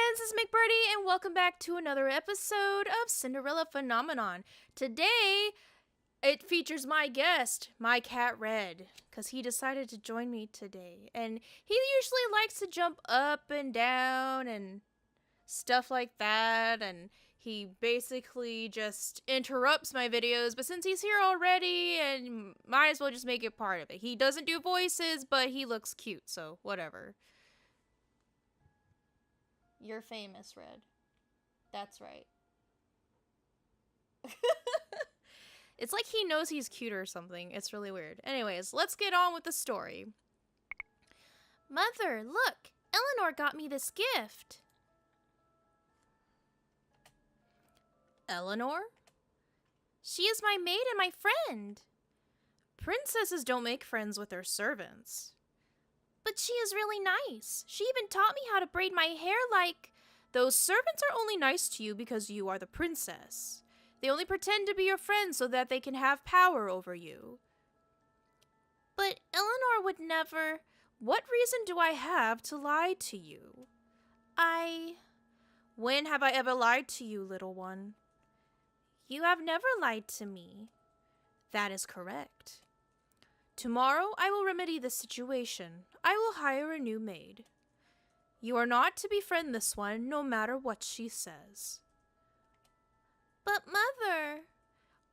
friends, this is Mcbirdy, and welcome back to another episode of Cinderella Phenomenon. Today, it features my guest, my cat Red, because he decided to join me today. And he usually likes to jump up and down and stuff like that, and he basically just interrupts my videos, but since he's here already, and might as well just make it part of it. He doesn't do voices, but he looks cute, so whatever. You're famous, Red. That's right. It's like he knows he's cute or something. It's really weird. Anyways, let's get on with the story. Mother, look! Eleanor got me this gift. Eleanor? She is my maid and my friend. Princesses don't make friends with their servants. But she is really nice. She even taught me how to braid my hair like... Those servants are only nice to you because you are the princess. They only pretend to be your friend so that they can have power over you. But Eleanor would never... What reason do I have to lie to you? When have I ever lied to you, little one? You have never lied to me. That is correct. Tomorrow I will remedy this situation. I will hire a new maid. You are not to befriend this one, no matter what she says. But Mother...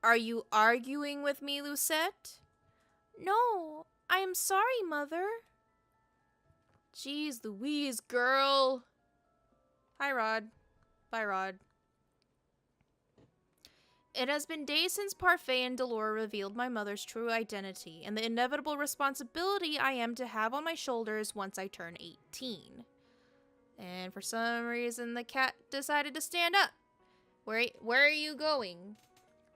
Are you arguing with me, Lucette? No, I am sorry, Mother. Jeez Louise, girl. Hi, Rod. Bye, Rod. It has been days since Parfait and Delora revealed my mother's true identity and the inevitable responsibility I am to have on my shoulders once I turn 18. And for some reason, the cat decided to stand up. Where are you going?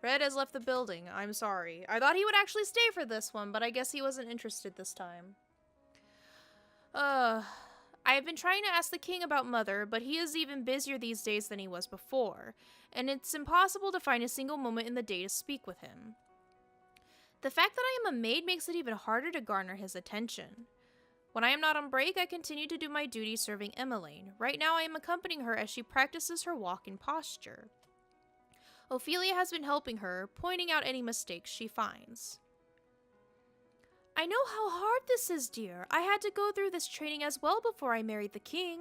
Red has left the building. I'm sorry. I thought he would actually stay for this one, but I guess he wasn't interested this time. I have been trying to ask the king about Mother, but he is even busier these days than he was before, and it's impossible to find a single moment in the day to speak with him. The fact that I am a maid makes it even harder to garner his attention. When I am not on break, I continue to do my duty serving Emmeline. Right now I am accompanying her as she practices her walk and posture. Ophelia has been helping her, pointing out any mistakes she finds. I know how hard this is, dear. I had to go through this training as well before I married the king.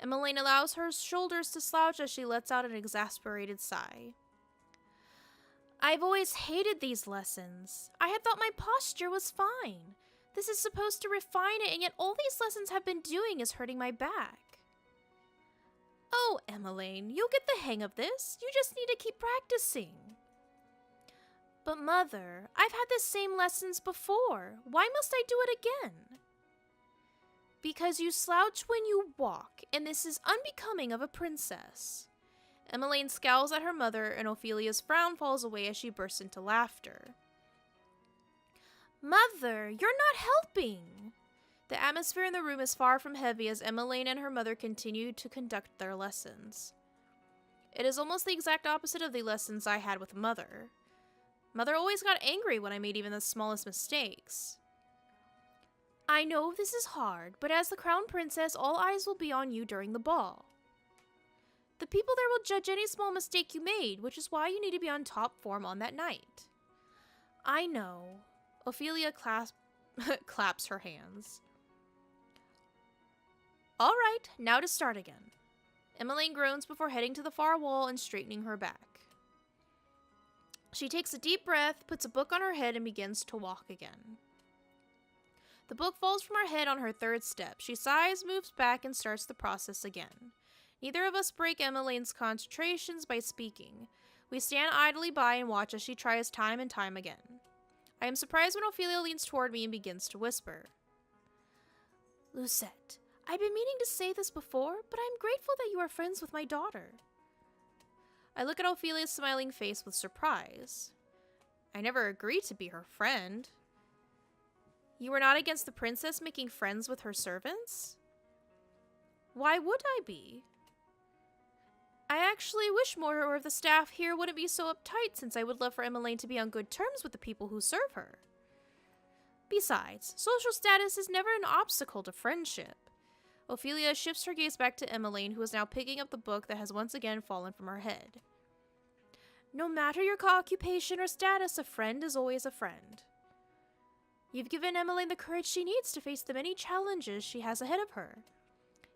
Emmeline allows her shoulders to slouch as she lets out an exasperated sigh. I've always hated these lessons. I had thought my posture was fine. This is supposed to refine it, and yet all these lessons have been doing is hurting my back. Oh, Emmeline, you'll get the hang of this. You just need to keep practicing. But Mother, I've had the same lessons before. Why must I do it again? Because you slouch when you walk, and this is unbecoming of a princess. Emmeline scowls at her mother, and Ophelia's frown falls away as she bursts into laughter. Mother, you're not helping! The atmosphere in the room is far from heavy as Emmeline and her mother continue to conduct their lessons. It is almost the exact opposite of the lessons I had with Mother. Mother always got angry when I made even the smallest mistakes. I know this is hard, but as the crown princess, all eyes will be on you during the ball. The people there will judge any small mistake you made, which is why you need to be on top form on that night. I know. Ophelia claps her hands. All right, now to start again. Emmeline groans before heading to the far wall and straightening her back. She takes a deep breath, puts a book on her head, and begins to walk again. The book falls from her head on her third step. She sighs, moves back, and starts the process again. Neither of us break Emmeline's concentrations by speaking. We stand idly by and watch as she tries time and time again. I am surprised when Ophelia leans toward me and begins to whisper. Lucette, I've been meaning to say this before, but I'm grateful that you are friends with my daughter. I look at Ophelia's smiling face with surprise. I never agreed to be her friend. You were not against the princess making friends with her servants? Why would I be? I actually wish more of the staff here wouldn't be so uptight, since I would love for Emmeline to be on good terms with the people who serve her. Besides, social status is never an obstacle to friendship. Ophelia shifts her gaze back to Emmeline, who is now picking up the book that has once again fallen from her head. No matter your occupation or status, a friend is always a friend. You've given Emmeline the courage she needs to face the many challenges she has ahead of her.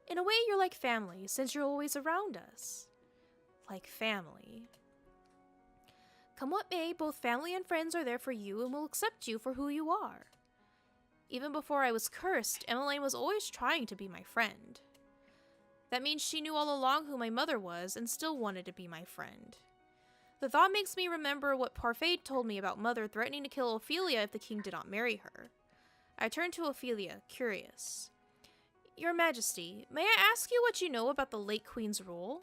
In a way, you're like family, since you're always around us. Like family. Come what may, both family and friends are there for you and will accept you for who you are. Even before I was cursed, Emmeline was always trying to be my friend. That means she knew all along who my mother was and still wanted to be my friend. The thought makes me remember what Parfait told me about Mother threatening to kill Ophelia if the king did not marry her. I turned to Ophelia, curious. Your Majesty, may I ask you what you know about the late Queen's rule?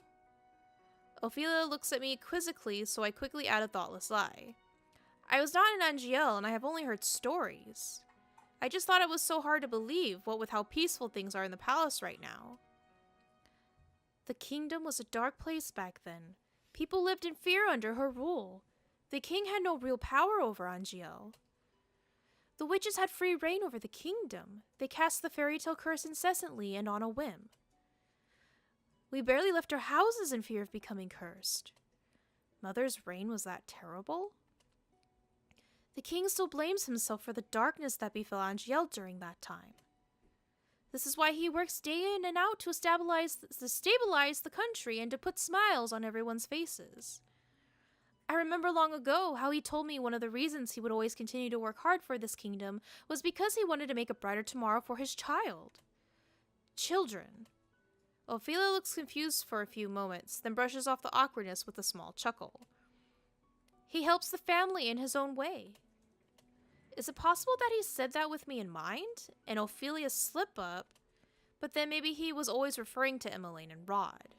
Ophelia looks at me quizzically, so I quickly add a thoughtless lie. I was not in Angiel, and I have only heard stories. I just thought it was so hard to believe, what with how peaceful things are in the palace right now. The kingdom was a dark place back then. People lived in fear under her rule. The king had no real power over Angiel. The witches had free reign over the kingdom. They cast the fairy tale curse incessantly and on a whim. We barely left our houses in fear of becoming cursed. Mother's reign was that terrible? The king still blames himself for the darkness that befell Angiel during that time. This is why he works day in and out to stabilize the country and to put smiles on everyone's faces. I remember long ago how he told me one of the reasons he would always continue to work hard for this kingdom was because he wanted to make a brighter tomorrow for his child. Children. Ophelia looks confused for a few moments, then brushes off the awkwardness with a small chuckle. He helps the family in his own way. Is it possible that he said that with me in mind, and Ophelia's slip-up, but then maybe he was always referring to Emmeline and Rod?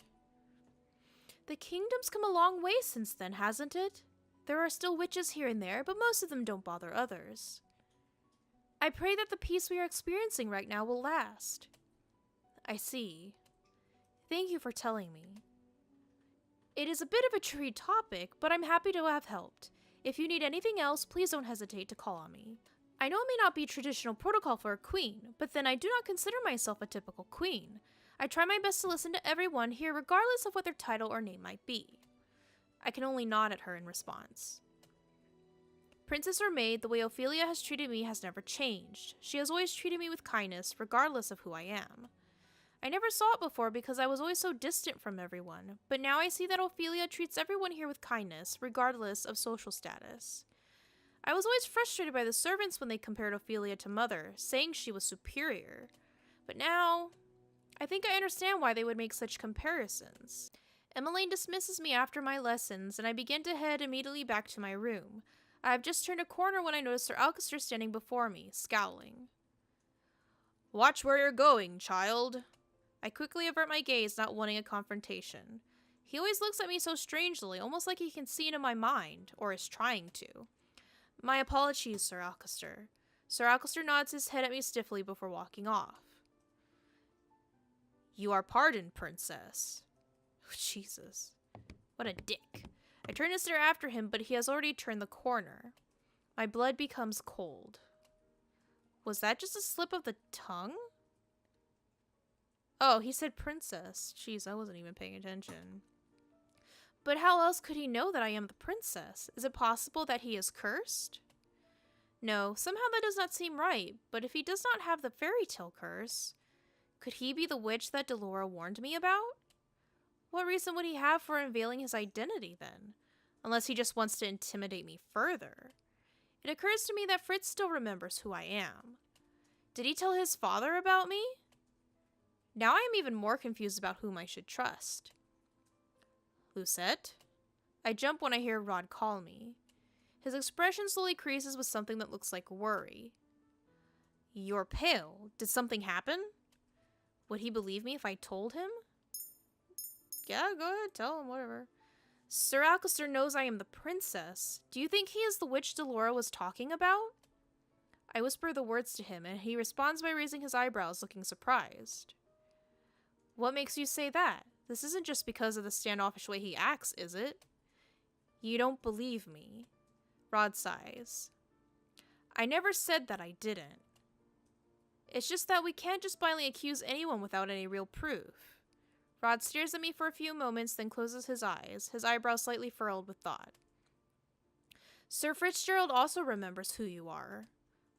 The kingdom's come a long way since then, hasn't it? There are still witches here and there, but most of them don't bother others. I pray that the peace we are experiencing right now will last. I see. Thank you for telling me. It is a bit of a tricky topic, but I'm happy to have helped. If you need anything else, please don't hesitate to call on me. I know it may not be traditional protocol for a queen, but then I do not consider myself a typical queen. I try my best to listen to everyone here regardless of what their title or name might be. I can only nod at her in response. Princess or maid, the way Ophelia has treated me has never changed. She has always treated me with kindness, regardless of who I am. I never saw it before because I was always so distant from everyone, but now I see that Ophelia treats everyone here with kindness, regardless of social status. I was always frustrated by the servants when they compared Ophelia to Mother, saying she was superior. But now, I think I understand why they would make such comparisons. Emmeline dismisses me after my lessons, and I begin to head immediately back to my room. I have just turned a corner when I notice Sir Alcester standing before me, scowling. Watch where you're going, child. I quickly avert my gaze, not wanting a confrontation. He always looks at me so strangely, almost like he can see into my mind, or is trying to. My apologies, Sir Alcester. Sir Alcester nods his head at me stiffly before walking off. You are pardoned, Princess. Oh, Jesus. What a dick. I turn to stare after him, but he has already turned the corner. My blood becomes cold. Was that just a slip of the tongue? Oh, he said princess. Jeez, I wasn't even paying attention. But how else could he know that I am the princess? Is it possible that he is cursed? No, somehow that does not seem right, but if he does not have the fairy tale curse, could he be the witch that Delora warned me about? What reason would he have for unveiling his identity then? Unless he just wants to intimidate me further. It occurs to me that Fritz still remembers who I am. Did he tell his father about me? Now I am even more confused about whom I should trust. Lucette? I jump when I hear Rod call me. His expression slowly creases with something that looks like worry. You're pale. Did something happen? Would he believe me if I told him? Yeah, go ahead, tell him, whatever. Sir Alcester knows I am the princess. Do you think he is the witch Delora was talking about? I whisper the words to him, and he responds by raising his eyebrows, looking surprised. What makes you say that? This isn't just because of the standoffish way he acts, is it? You don't believe me. Rod sighs. I never said that I didn't. It's just that we can't just blindly accuse anyone without any real proof. Rod stares at me for a few moments, then closes his eyes, his eyebrows slightly furrowed with thought. Sir Fitzgerald also remembers who you are.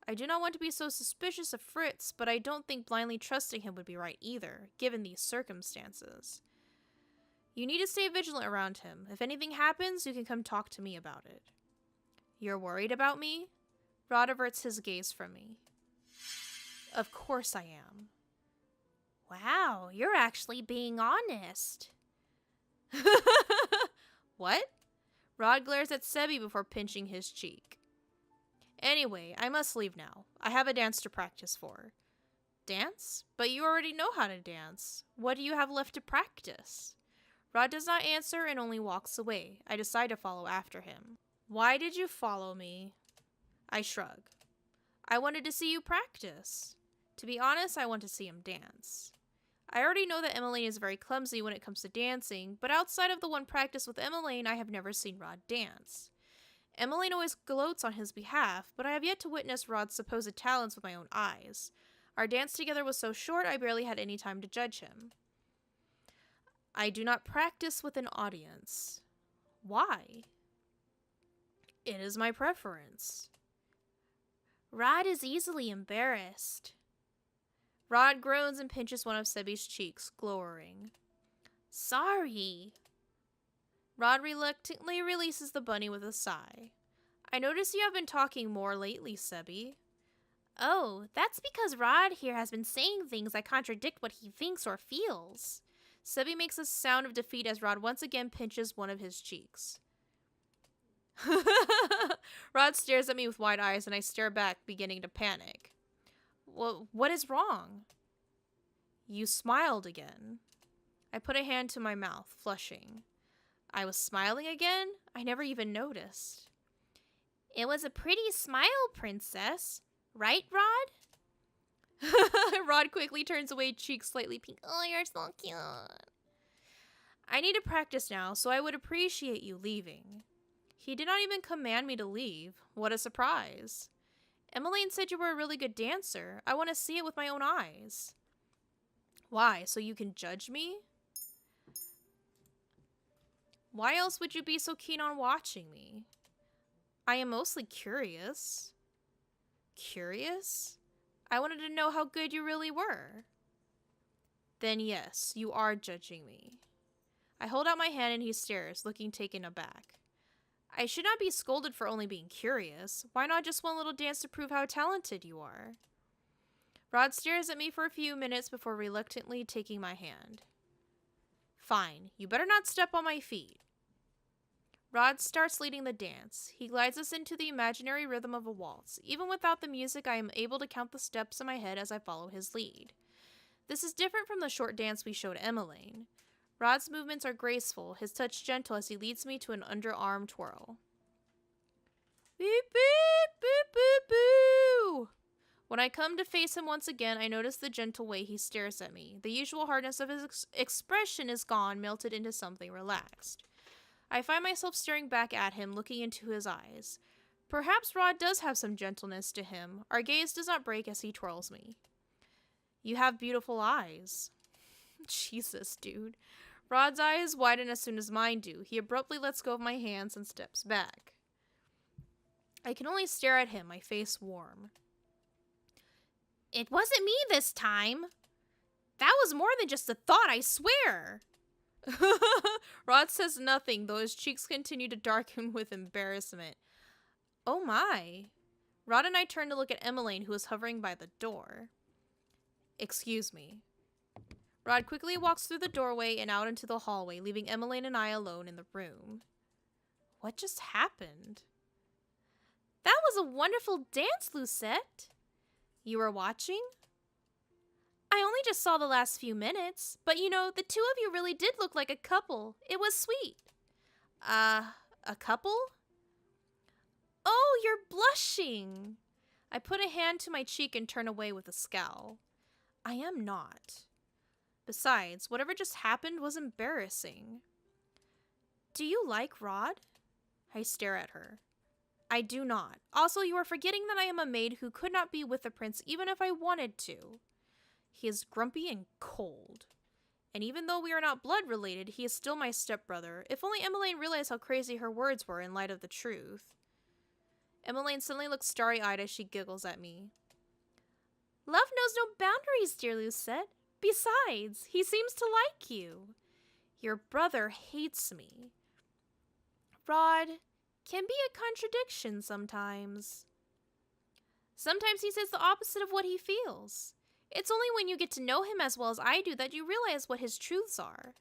I do not want to be so suspicious of Fritz, but I don't think blindly trusting him would be right either, given these circumstances. You need to stay vigilant around him. If anything happens, you can come talk to me about it. You're worried about me? Rod averts his gaze from me. Of course I am. Wow, you're actually being honest. What? Rod glares at Sebi before pinching his cheek. Anyway, I must leave now. I have a dance to practice for. Dance? But you already know how to dance. What do you have left to practice? Rod does not answer and only walks away. I decide to follow after him. Why did you follow me? I shrug. I wanted to see you practice. To be honest, I want to see him dance. I already know that Emmeline is very clumsy when it comes to dancing, but outside of the one practice with Emmeline, I have never seen Rod dance. Emmeline always gloats on his behalf, but I have yet to witness Rod's supposed talents with my own eyes. Our dance together was so short, I barely had any time to judge him. I do not practice with an audience. Why? It is my preference. Rod is easily embarrassed. Rod groans and pinches one of Sebi's cheeks, glowering. Sorry. Rod reluctantly releases the bunny with a sigh. I notice you have been talking more lately, Sebi. Oh, that's because Rod here has been saying things that contradict what he thinks or feels. Sebi makes a sound of defeat as Rod once again pinches one of his cheeks. Rod stares at me with wide eyes and I stare back, beginning to panic. What is wrong? You smiled again. I put a hand to my mouth, flushing. I was smiling again? I never even noticed. It was a pretty smile, princess. Right, Rod? Rod quickly turns away, cheeks slightly pink. Oh, you're so cute. I need to practice now, so I would appreciate you leaving. He did not even command me to leave. What a surprise. Emmeline said you were a really good dancer. I want to see it with my own eyes. Why? So you can judge me? Why else would you be so keen on watching me? I am mostly curious. Curious? I wanted to know how good you really were. Then yes, you are judging me. I hold out my hand and he stares, looking taken aback. I should not be scolded for only being curious. Why not just one little dance to prove how talented you are? Rod stares at me for a few minutes before reluctantly taking my hand. Fine, you better not step on my feet. Rod starts leading the dance. He glides us into the imaginary rhythm of a waltz. Even without the music, I am able to count the steps in my head as I follow his lead. This is different from the short dance we showed Emmeline. Rod's movements are graceful, his touch gentle as he leads me to an underarm twirl. Beep, beep, boop, boop, boo! When I come to face him once again, I notice the gentle way he stares at me. The usual hardness of his expression is gone, melted into something relaxed. I find myself staring back at him, looking into his eyes. Perhaps Rod does have some gentleness to him. Our gaze does not break as he twirls me. You have beautiful eyes. Jesus, dude. Rod's eyes widen as soon as mine do. He abruptly lets go of my hands and steps back. I can only stare at him, my face warm. It wasn't me this time. That was more than just a thought, I swear. Rod says nothing, though his cheeks continue to darken with embarrassment. Oh my. Rod and I turn to look at Emmeline, who is hovering by the door. Excuse me. Rod quickly walks through the doorway and out into the hallway, leaving Emmeline and I alone in the room. What just happened? That was a wonderful dance, Lucette. You were watching? I only just saw the last few minutes, but you know, the two of you really did look like a couple. It was sweet. A couple? Oh, you're blushing. I put a hand to my cheek and turn away with a scowl. I am not. Besides, whatever just happened was embarrassing. Do you like Rod? I stare at her. I do not. Also, you are forgetting that I am a maid who could not be with the prince even if I wanted to. He is grumpy and cold. And even though we are not blood related, he is still my stepbrother. If only Emmeline realized how crazy her words were in light of the truth. Emmeline suddenly looks starry-eyed as she giggles at me. Love knows no boundaries, dear Lucette. Besides, he seems to like you. Your brother hates me. Rod can be a contradiction sometimes. Sometimes he says the opposite of what he feels. It's only when you get to know him as well as I do that you realize what his truths are.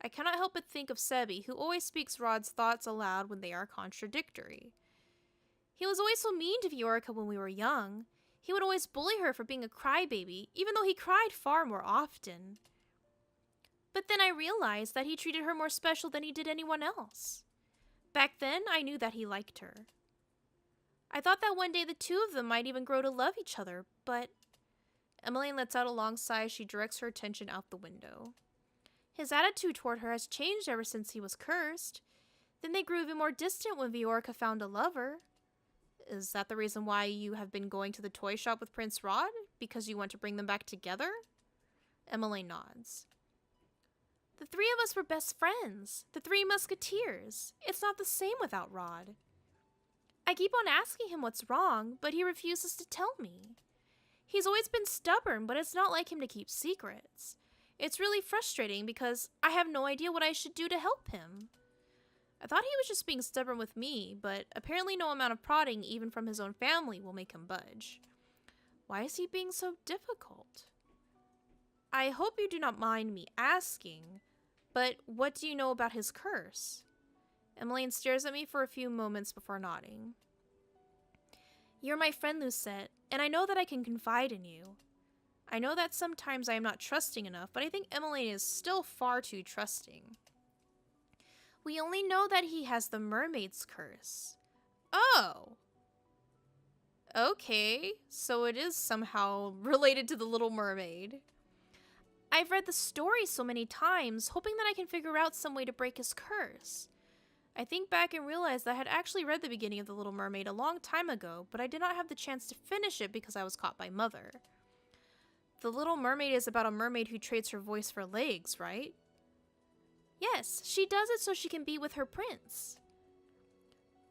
I cannot help but think of Sebi, who always speaks Rod's thoughts aloud when they are contradictory. He was always so mean to Viorica when we were young. He would always bully her for being a crybaby, even though he cried far more often. But then I realized that he treated her more special than he did anyone else. Back then, I knew that he liked her. I thought that one day the two of them might even grow to love each other, but... Emmeline lets out a long sigh as she directs her attention out the window. His attitude toward her has changed ever since he was cursed. Then they grew even more distant when Viorica found a lover. Is that the reason why you have been going to the toy shop with Prince Rod? Because you want to bring them back together? Emmeline nods. The three of us were best friends. The Three Musketeers. It's not the same without Rod. I keep on asking him what's wrong, but he refuses to tell me. He's always been stubborn, but it's not like him to keep secrets. It's really frustrating because I have no idea what I should do to help him. I thought he was just being stubborn with me, but apparently no amount of prodding, even from his own family, will make him budge. Why is he being so difficult? I hope you do not mind me asking, but what do you know about his curse? Emmeline stares at me for a few moments before nodding. You're my friend, Lucette, and I know that I can confide in you. I know that sometimes I am not trusting enough, but I think Emmeline is still far too trusting. We only know that he has the mermaid's curse. Oh! Okay, so it is somehow related to the Little Mermaid. I've read the story so many times, hoping that I can figure out some way to break his curse. I think back and realize that I had actually read the beginning of The Little Mermaid a long time ago, but I did not have the chance to finish it because I was caught by Mother. The Little Mermaid is about a mermaid who trades her voice for legs, right? Yes, she does it so she can be with her prince.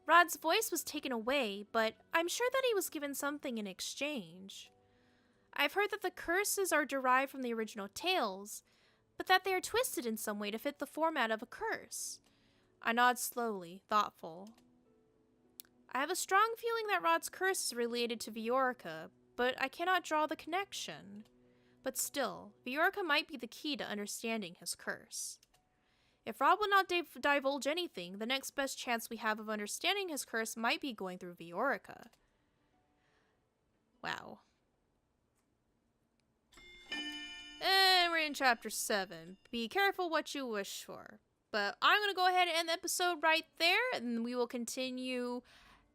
Rod's voice was taken away, but I'm sure that he was given something in exchange. I've heard that the curses are derived from the original tales, but that they are twisted in some way to fit the format of a curse. I nod slowly, thoughtful. I have a strong feeling that Rod's curse is related to Viorica, but I cannot draw the connection. But still, Viorica might be the key to understanding his curse. If Rod will not divulge anything, the next best chance we have of understanding his curse might be going through Viorica. Wow. And we're in chapter 7. Be careful what you wish for. But I'm going to go ahead and end the episode right there, and we will continue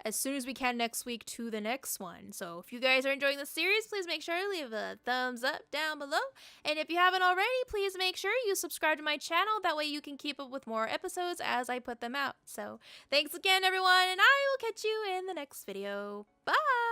as soon as we can next week to the next one. So if you guys are enjoying the series, please make sure to leave a thumbs up down below. And if you haven't already, please make sure you subscribe to my channel. That way you can keep up with more episodes as I put them out. So thanks again, everyone, and I will catch you in the next video. Bye!